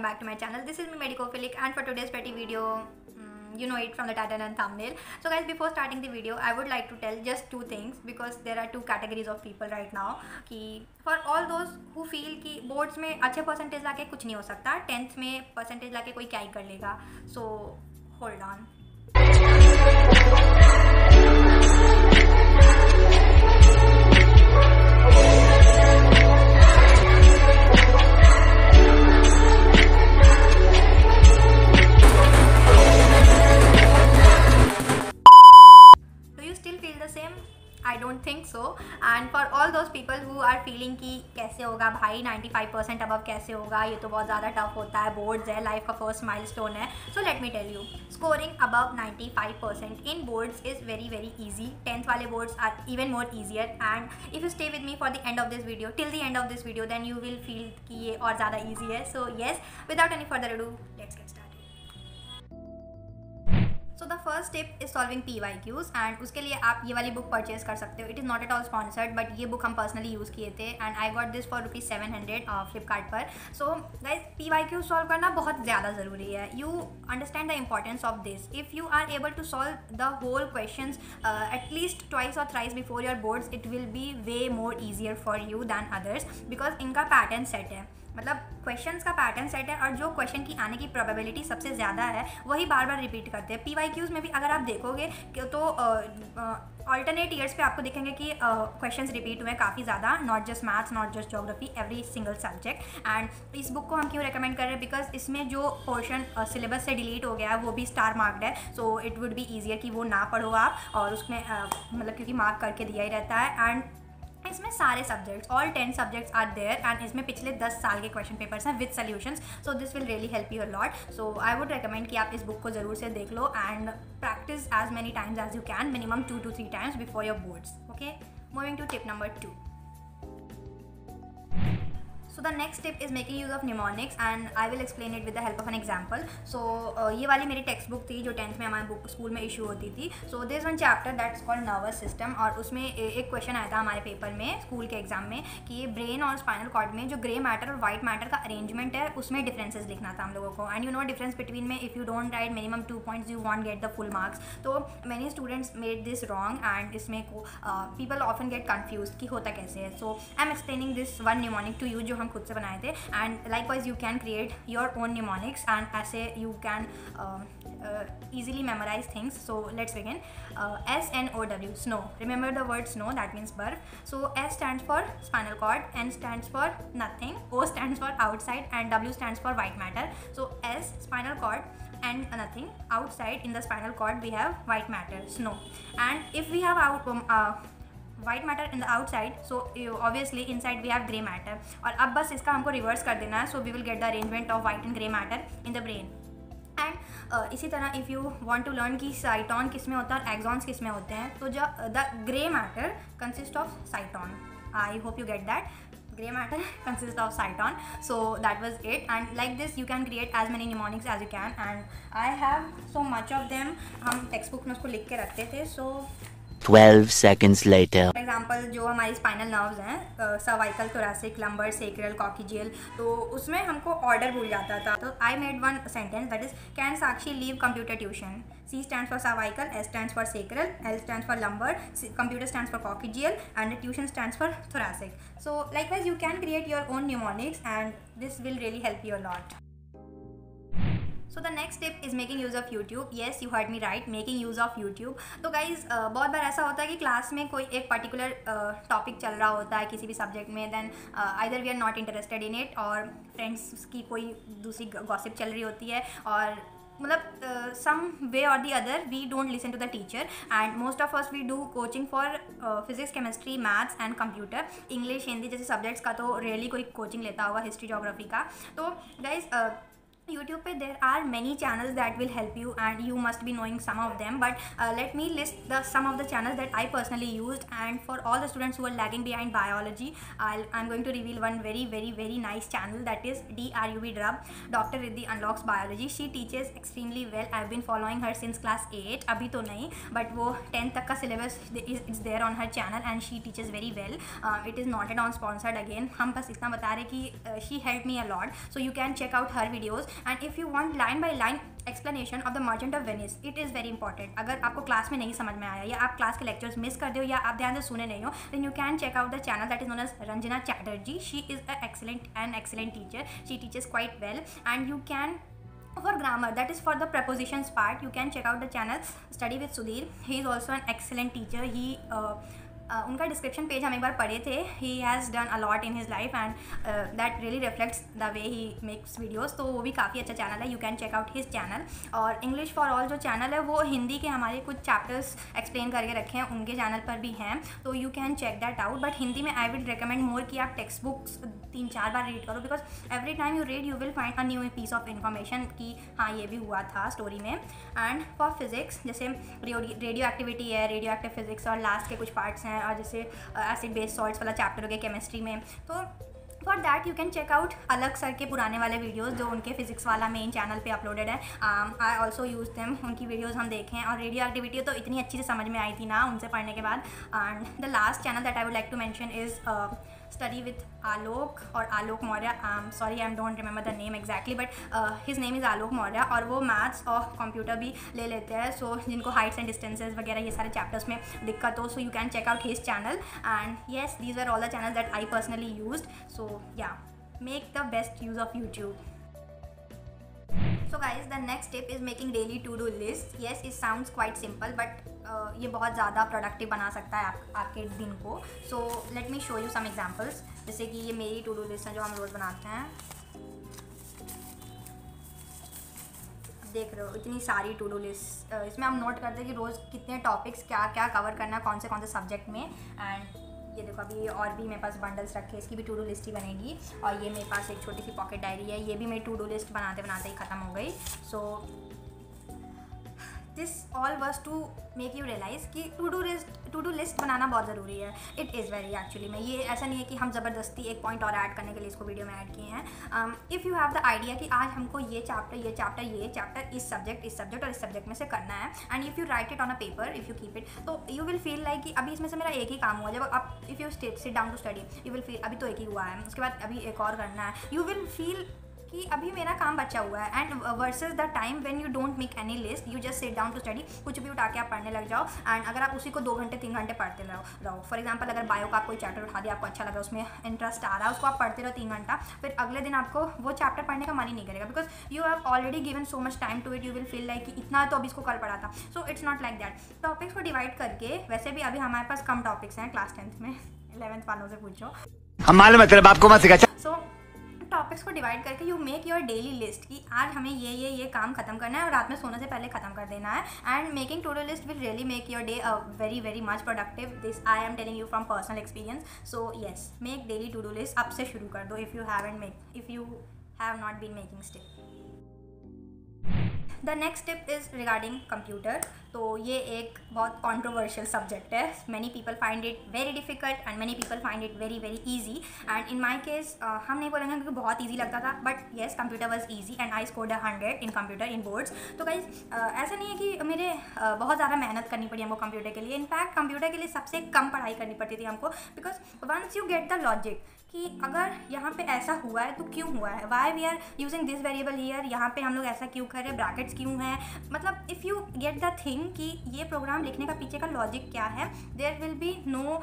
welcome back to my channel. This is me Medicophilic, and for today's petty video, you know it from the title and thumbnail. So guys, before starting the video, I would like to tell just two things because there are two categories of people right now. कि for all those who feel कि boards में अच्छे percentage लाके कुछ नहीं हो सकता, 10th में percentage लाके कोई क्या ही कर लेगा. So hold on. I don't think so. And for all those people who are feeling कि कैसे होगा भाई 95% अबव कैसे होगा, ये तो बहुत ज़्यादा टफ होता है, बोर्ड्स है, लाइफ का फर्स्ट माइलस्टोन है. So let me tell you, scoring above 95% in boards is very very easy. 10th वाले boards are even more easier, and if you stay with me for the end of this video, till the end of this video, then you will feel कि ये और ज़्यादा easy है. So yes, without any further ado, let's get started. So the first tip is solving PYQs, and उसके लिए आप ये वाली बुक परचेज कर सकते हो. It is not at all sponsored, but ये बुक हम पर्सनली यूज़ किए थे and I got this for ₹700 Flipkart पर. सो गाइज, PYQ सॉल्व करना बहुत ज़्यादा ज़रूरी है. You understand the importance of this. If you are able to solve the whole questions at least twice और thrice before your boards, it will be way more easier for you than others, because इनका pattern set है. मतलब questions का pattern set है, और जो question की आने की प्रोबेबिलिटी सबसे ज़्यादा है वही बार बार रिपीट करते हैं. PYQs में भी अगर आप देखोगे तो ऑल्टरनेट ईयर्स पे आपको दिखेंगे कि क्वेश्चंस रिपीट हुए काफ़ी ज़्यादा, not just maths, not just geography, every single subject. And इस बुक को हम क्यों रिकमेंड कर रहे हैं, बिकॉज इसमें जो पोर्शन सिलेबस से डिलीट हो गया है वो भी स्टार मार्क्ड है. So it would be easier कि वो ना पढ़ो आप, और उसमें मतलब क्योंकि मार्क करके दिया ही रहता है. एंड इसमें सारे subjects, all 10 subjects are there, and इसमें पिछले 10 साल के क्वेश्चन पेपर्स हैं with solutions. So this will really help you a lot. So I would recommend कि आप इस बुक को ज़रूर से देख लो and practice as many times as you can, minimum 2 to 3 times before your boards. Okay, moving to tip number 2. So the next tip is making use of mnemonics, and I will explain it with the help of an example. So ये वाली मेरी text book थी जो 10th में हमारे book school में issue होती थी. So there is one chapter that's called nervous system, और उसमें एक क्वेश्चन आया था हमारे पेपर में, स्कूल के एग्जाम में, कि ये ब्रेन और स्पाइनल कॉर्ड में जो ग्रे मैटर और वाइट मैटर का अरेंजमेंट है उसमें डिफरेंसेस लिखना था हम लोगों को. And you know difference between में, if you don't write minimum 2 points you won't get the full marks. तो many students made this wrong, and इसमें को पीपल ऑफन गेट कन्फ्यूज कि होता कैसे है. So I am explaining this one mnemonic to you जो हम खुद से बनाए थे. And likewise you can create your own mnemonics, and as a you can easily memorize things. So let's begin. SNOW, snow. Remember the word snow, that means burf. So S stands for spinal cord, N stands for nothing, O stands for outside, and W stands for white matter. So S, spinal cord, and nothing. Outside in the spinal cord we have white matter, snow. And if we have white matter in the outside, so obviously inside we have grey matter. और अब बस इसका हमको reverse कर देना है. So we will get the arrangement of white and grey matter in the brain. And इसी तरह if you want to learn कि साइटॉन किस में होता है और एक्सॉन्स किस में होते हैं, तो जो the grey matter consist of cyton. I hope you get that. Grey matter consists of cyton. So that was it, and like this you can create as many mnemonics as you can, and I have so much of them. हम text book में उसको लिख के रखते थे. So 12 seconds later. For example जो हमारी spinal nerves हैं, cervical, thoracic, lumbar, sacral, coccygeal, तो उसमें हमको ऑर्डर भूल जाता था. तो I made one sentence that is, can Sakshi leave computer tuition. C stands for cervical, S stands for sacral, L stands for lumbar, computer stands for coccygeal, and tuition stands for thoracic. So likewise you can create your own mnemonics, and this will really help you a lot. So the next tip is making use of YouTube. Yes, you heard me right, making use of YouTube. तो guys बहुत बार ऐसा होता है कि class में कोई एक particular topic चल रहा होता है किसी भी सब्जेक्ट में, then either we are not interested in it, और फ्रेंड्स की कोई दूसरी गॉसिप चल रही होती है, और मतलब some way or the other we don't listen to the teacher, and most of us we do coaching for physics, chemistry, maths and computer. English, Hindi जैसे सब्जेक्ट्स का तो रेयरली कोई कोचिंग लेता होगा, हिस्ट्री, जोग्राफी का. तो गाइज YouTube पे there are many channels that will help you and you must be knowing some of them, but let me list some of the channels that I personally used. And for all the students who are lagging behind biology, I'm going to reveal one very nice channel, that is DRUB Drub, Dr. Riddhi Unlocks Biology. She teaches extremely well. I've been following her since class 8, अभी तो नहीं, but वो 10th तक का syllabus is there on her channel and she teaches very well. It is not at all sponsored again, हम बस इतना बता रहे कि she helped me a lot, so you can check out her videos. And if you want line by line explanation of the Merchant of Venice, it is very important. अगर आपको class में नहीं समझ में आया या आप क्लास के लेक्चर्स मिस कर दे हो या आप ध्यान से सुने नहीं हो, then you can check out the channel that is known as Ranjana Chatterjee. She is an excellent teacher. She teaches quite well. And you can, for grammar, that is for the prepositions part, you can check out the channel Study with Sudhir. He is also an excellent teacher. He उनका description page हम एक बार पढ़े थे. He has done a lot in his life and that really reflects the way he makes videos. तो वो भी काफ़ी अच्छा चैनल है, you can check out his channel. और इंग्लिश फॉर ऑल जो चैनल है वो हिंदी के हमारे कुछ चैप्टर्स एक्सप्लेन करके रखे हैं, उनके चैनल पर भी हैं, तो you can check that out. But Hindi में आई विल रिकमेंड मोर कि आप टेक्स्ट बुक्स 3-4 बार रीड करो, because every time you read you will find a new piece of information कि हाँ ये भी हुआ था स्टोरी में. एंड फॉर फिजिक्स जैसे रेडियो एक्टिविटी है, रेडियो एक्टिव फिजिक्स, और लास्ट के कुछ पार्ट्स हैं, और जैसे एसिड बेस सॉल्ट्स वाला चैप्टर हो गया केमिस्ट्री में, तो for that you can check out अलग सर के पुराने वाले वीडियोज़ जो उनके फिजिक्स वाला मेन चैनल पे अपलोडेड है. आई ऑल्सो यूज़ देम, उनकी वीडियोज़ हम देखें. और रेडियो एक्टिविटी तो इतनी अच्छी से समझ में आई थी ना उनसे पढ़ने के बाद. And the last channel that I would like to mention is study with Alok और Alok Maurya. Sorry I don't remember the name exactly, but his name is Alok Maurya, और वो मैथ्स और कंप्यूटर भी ले लेते हैं. सो जिनको हाइट्स एंड डिस्टेंसेस वगैरह ये सारे चैप्टर्स में दिक्कत हो, so you can check out his channel. And yes, these are all the channel that I personally used. So yeah, make the best use of YouTube. So guys, the next step is making daily to-do list. Yes, it sounds quite simple, but ये बहुत ज़्यादा productive बना सकता है आपके दिन को. So let me show you some examples. जैसे कि ये मेरी to-do list है जो हम रोज़ बनाते हैं. देख रहे हो इतनी सारी टू डू लिस्ट. इसमें हम नोट करते हैं कि रोज़ कितने टॉपिक्स क्या क्या कवर करना है, कौन से सब्जेक्ट में. एंड ये देखो अभी और भी मेरे पास बंडल्स रखे, इसकी भी टू डू लिस्ट ही बनेगी. और ये मेरे पास एक छोटी सी पॉकेट डायरी है, ये भी मेरी टू डू लिस्ट बनाते बनाते ही ख़त्म हो गई. So this all was to make you realise कि टू डू लिस्ट बनाना बहुत ज़रूरी है. इट इज़ वेरी एक्चुअली में. ये ऐसा नहीं है कि हम ज़बरदस्ती एक पॉइंट और ऐड करने के लिए इसको वीडियो में ऐड किए हैं. If you have the idea कि आज हमको ये चैप्टर इस सब्जेक्ट और इस सब्जेक्ट में से करना है, and if you right it on a paper, if you keep it, तो यू विल फील लाइक कि अभी इसमें से मेरा एक ही काम हुआ. जब आप if you sit down to study, you will feel अभी तो एक ही हुआ है, उसके बाद अभी एक और करना है. यू विल फील कि अभी मेरा काम बचा हुआ है. And versus the time when you don't make any list, you just sit down to study, कुछ भी उठा के आप पढ़ने लग जाओ. एंड अगर आप उसी को 2 घंटे 3 घंटे पढ़ते रहो, फॉर एग्जांपल अगर बायो का आप कोई चैप्टर उठा दिया, आपको अच्छा लगा, उसमें इंटरेस्ट आ रहा है, उसको आप पढ़ते रहो 3 घंटा, फिर अगले दिन आपको वो चैप्टर पढ़ने का मन ही नहीं करेगा, because you have already given so much time to it. You will feel like कि इतना तो अभी इसको कल पढ़ा था. So it's not like that. Topics को डिवाइड करके, वैसे भी अभी हमारे पास कम टॉपिक्स हैं क्लास 10th में, 11th वालों से पूछो, हम मालूम है तेरे बाप को मत सिखा. सो टॉपिक्स को डिवाइड करके you make your daily list कि आज हमें ये काम खत्म करना है और रात में सोने से पहले ख़त्म कर देना है. And making to do list will really make your day very much productive. This I am telling you from personal experience. So yes, make daily to do list. अब से शुरू कर दो if you have not been making still. The next step is regarding computer. तो ये एक बहुत controversial subject है. Many people find it very difficult and many people find it very easy. And in my case हम नहीं बोलेंगे क्योंकि बहुत ईजी लगता था, but yes computer was easy and I scored 100 in computer in boards. तो guys ऐसा नहीं है कि मेरे बहुत ज़्यादा मेहनत करनी पड़ी हमको कंप्यूटर के लिए. इनफैक्ट कंप्यूटर के लिए सबसे कम पढ़ाई करनी पड़ती थी हमको, because once you get the logic कि अगर यहाँ पे ऐसा हुआ है तो क्यों हुआ है, why we are using this variable here, यहाँ पे हम लोग ऐसा क्यों कर रहे हैं, ब्रैकेट्स क्यों हैं, मतलब if you get the thing कि ये प्रोग्राम लिखने का पीछे का लॉजिक क्या है, there will be no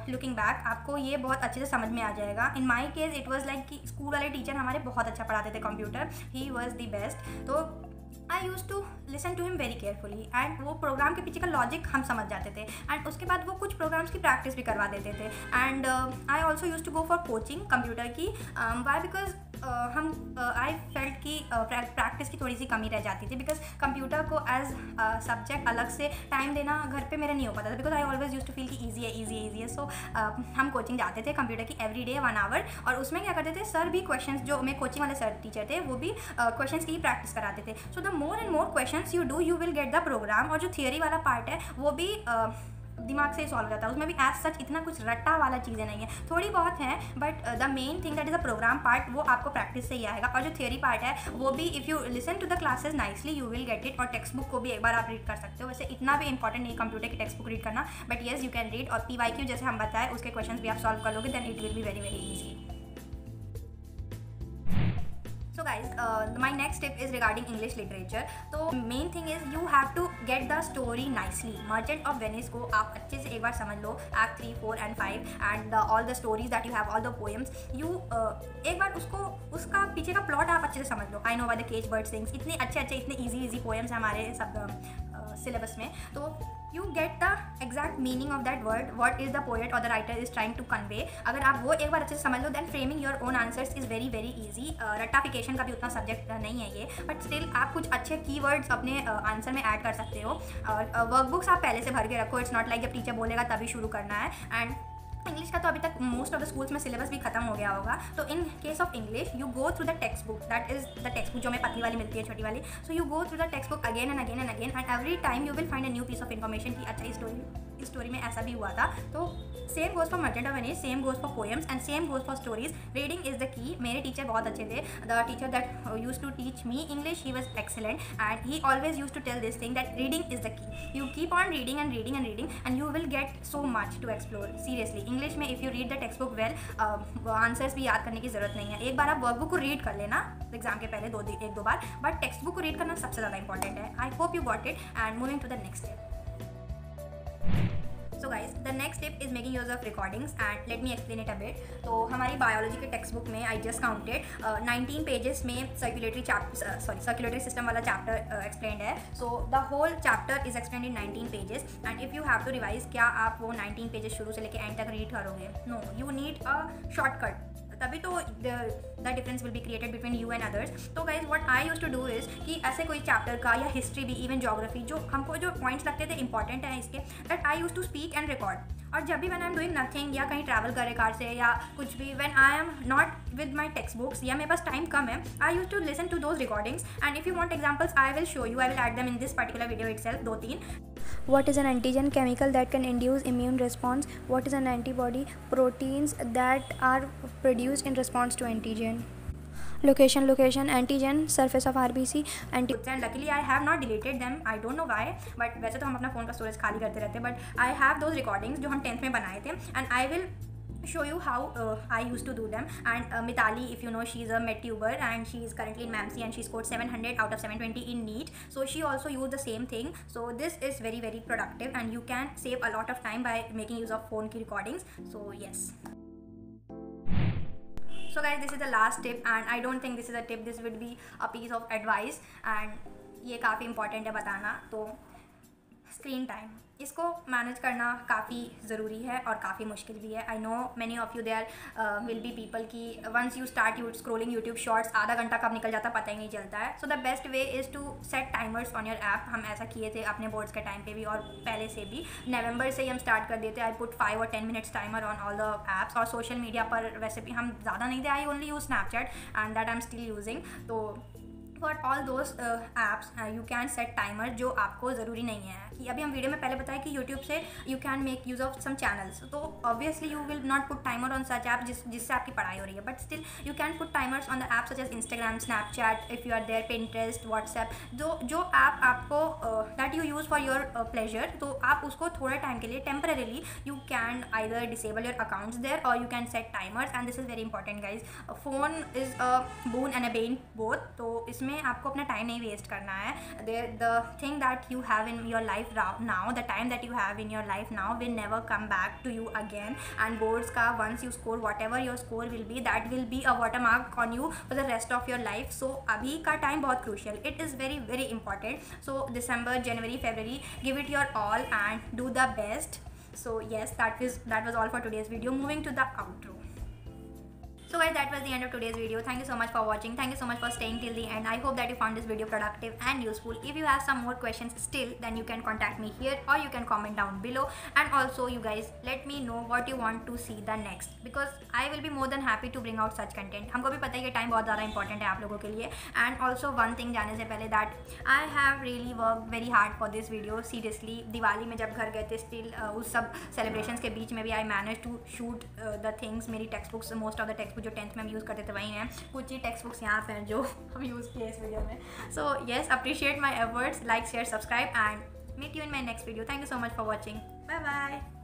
looking back. आपको ये बहुत अच्छे से समझ में आ जाएगा. In my case it was like कि स्कूल वाले टीचर हमारे बहुत अच्छा पढ़ाते थे computer. He was the best. तो I use to listen to him very carefully and वो प्रोग्राम के पीछे का लॉजिक हम समझ जाते थे. एंड उसके बाद वो कुछ प्रोग्राम्स की प्रैक्टिस भी करवा देते थे. And I also use to go for coaching computer की. वाई? बिकॉज आई फेल्ट कि प्रैक्टिस की थोड़ी सी कमी रह जाती थी, बिकॉज कंप्यूटर को एज सब्जेक्ट अलग से टाइम देना घर पे मेरा नहीं हो पाता था, because I always use to feel कि ईजी है। सो हम कोचिंग जाते थे कंप्यूटर की एवरी डे 1 आवर, और उसमें क्या करते थे, सर भी क्वेश्चंस, जो मेरे कोचिंग वाले सर टीचर थे वो भी क्वेश्चंस की ही प्रैक्टिस कराते थे। So the more and more questions you do, you will get the program. और जो थियरी वाला पार्ट है वो भी दिमाग से ही सॉल्व करता है, उसमें भी एज सच इतना कुछ रट्टा वाला चीज़ें नहीं है, थोड़ी बहुत हैं, but the main thing that is the program part वो आपको प्रैक्टिस से ही आएगा। और जो थियरी पार्ट है वो भी if you listen to the classes nicely you will get it. और टेक्स्ट बुक को भी एक बार आप रीड कर सकते हो, वैसे इतना भी इंपॉर्टेंट नहीं कंप्यूटर की टेक्स्ट बुक रीड करना, but yes you can read. और PYQ जैसे हम बताएं उसके क्वेश्चन भी आप सॉल्व कर लोगे, then it will be very very easy. So guys, my next tip is regarding English literature. तो main thing is you have to get the story nicely. Merchant of Venice को आप अच्छे से एक बार समझ लो, Act 3, 4 and 5 and all the stories that you have, all the poems. You एक बार उसका पीछे का plot आप अच्छे से समझ लो. I know why the cage bird sings. इतने अच्छे इतने easy poems हैं हमारे सब सिलेबस में. तो you get the exact meaning of that word, what is the poet or the writer is trying to convey. अगर आप वो एक बार अच्छे से समझ लो, then framing your own answers is very very easy. रट्टाफिकेशन का भी उतना सब्जेक्ट नहीं है ये, बट स्टिल आप कुछ अच्छे कीवर्ड्स अपने आंसर में ऐड कर सकते हो। और वर्कबुक्स आप पहले से भर के रखो, इट्स नॉट लाइक जब टीचर बोलेगा तभी शुरू करना है। एंड इंग्लिश का तो अभी तक मोस्ट ऑफ द स्कूल्स में सिलेबस भी खत्म हो गया होगा, तो in case of English you go through the text book, that is the text book जो हमें पतली वाली मिलती है, छोटी वाली। So you go through the text book again and every time you will find a new piece of information कि अच्छा इस स्टोरी में ऐसा भी हुआ था। तो same goes for Merchant of Venice, same goes for poems and same goes for stories. Reading is the key. मेरे टीचर बहुत अच्छे थे, the teacher that use to teach me English, he was excellent and he always use to tell this thing that reading is the key. You keep on reading and you will get so much to explore. Seriously English में if you read the text book well, answers भी याद करने की जरूरत नहीं है। एक बार आप वर्कबुक को रीड कर लेना एग्जाम के पहले एक दो बार, बट टेक्स्ट बुक को रीड करना सबसे ज़्यादा इंपॉर्टेंट है। I hope you got it and moving to the next step. So guys the next step is making use of recordings and let me explain it a bit. तो हमारी biology के text book में I just counted 19 pages में circulatory system वाला chapter explained है। So the whole chapter is explained in 19 pages and if you have to revise, क्या आप वो 19 पेजेस शुरू से लेकर एंड तक रीड करोगे? No, you need a shortcut, तभी तो the difference will be created between you and others. तो guys what I use to do is कि ऐसे कोई चैप्टर का या हिस्ट्री भी, इवन ज्योग्राफी, जो हमको जो पॉइंट्स लगते थे इंपॉर्टेंट है इसके, that I use to speak and record. और जब भी when I am doing nothing या कहीं ट्रैवल करे कार से या कुछ भी, when I am not with my text books या मेरे पास टाइम कम है, I use to listen to those recordings and if you want examples I will show you, I will add them in this particular video itself, 2-3। What is an antigen? Chemical that can induce immune response. What is an antibody? Proteins that are produced in response to antigen. Location, antigen, surface of RBC, and luckily I have not deleted them, I don't know why, but वैसे तो हम अपना phone का storage खाली करते रहते हैं, but I have those recordings जो हम 10th में बनाए थे and I will show you how I used to do them. And Mitali, if you know, she's a med tuber and she is currently in MAMC and she scored 700 out of 720 in NEET, so she also used the same thing. So this is very very productive and you can save a lot of time by making use of phone ki recordings. So yes. So guys, this is the last tip and I don't think this is a tip, this would be a piece of advice and ये काफ़ी important है बताना। तो screen time, इसको manage करना काफ़ी ज़रूरी है और काफ़ी मुश्किल भी है। I know many of you there will be people की once you start scrolling YouTube shorts, आधा घंटा कब निकल जाता पता ही नहीं चलता है। So the best way is to set timers on your app. हम ऐसा किए थे अपने बोर्ड्स के टाइम पे भी और पहले से भी, नवंबर से ही हम स्टार्ट कर देते। I put 5 or 10 minutes timer on all the apps. और सोशल मीडिया पर वैसे भी हम ज़्यादा नहीं थे, I only use Snapchat and that I am still using. तो for all those apps you can set timer, जो आपको ज़रूरी नहीं है कि अभी हम वीडियो में पहले बताया कि यूट्यूब से you can make use of some channels, तो obviously you will not put timer on such app जिससे आपकी पढ़ाई हो रही है, but still you can put timers on the app such as Instagram, Snapchat, if you are there, Pinterest, WhatsApp, जो app आपको that you use for your pleasure, तो आप उसको थोड़े टाइम के लिए temporarily you can either disable your accounts there और you can set timers and this is very important guys. Phone is a boon and a Ben both, तो इसमें आपको अपना टाइम नहीं वेस्ट करना है। The thing that you have in your life now, the time that you have in your life now will never come back to you again, and boards ka once you score whatever your score will be, that will be a watermark on you for the rest of your life. So abhi ka time bahut crucial, it is very very important. So December, January, February, give it your all and do the best. So yes, that was all for today's video. Moving to the outro. So guys, that was the end of today's video. Thank you so much for watching. Thank you so much for staying till the end. I hope that you found this video productive and useful. If you have some more questions still, then you can contact me here or you can comment down below. And also you guys let me know what you want to see the next, because I will be more than happy to bring out such content. हमको भी पता है कि time बहुत ज़्यादा important है आप लोगों के लिए. And also one thing जाने से पहले, that I have really worked very hard for this video. Seriously, Diwali में जब घर गए थे, still उस सब सेलिब्रेशंस के बीच में भी I managed to shoot the things. मेरी text books, most of the text book जो 10th में हम यूज़ करते थे वही हैं. कुछ ही टेक्स्ट बुक्स यहाँ पे हैं जो हम यूज़ किए इस वीडियो में. So yes, appreciate my efforts. Like, share, subscribe and meet you in my next video. Thank you so much for watching. Bye bye.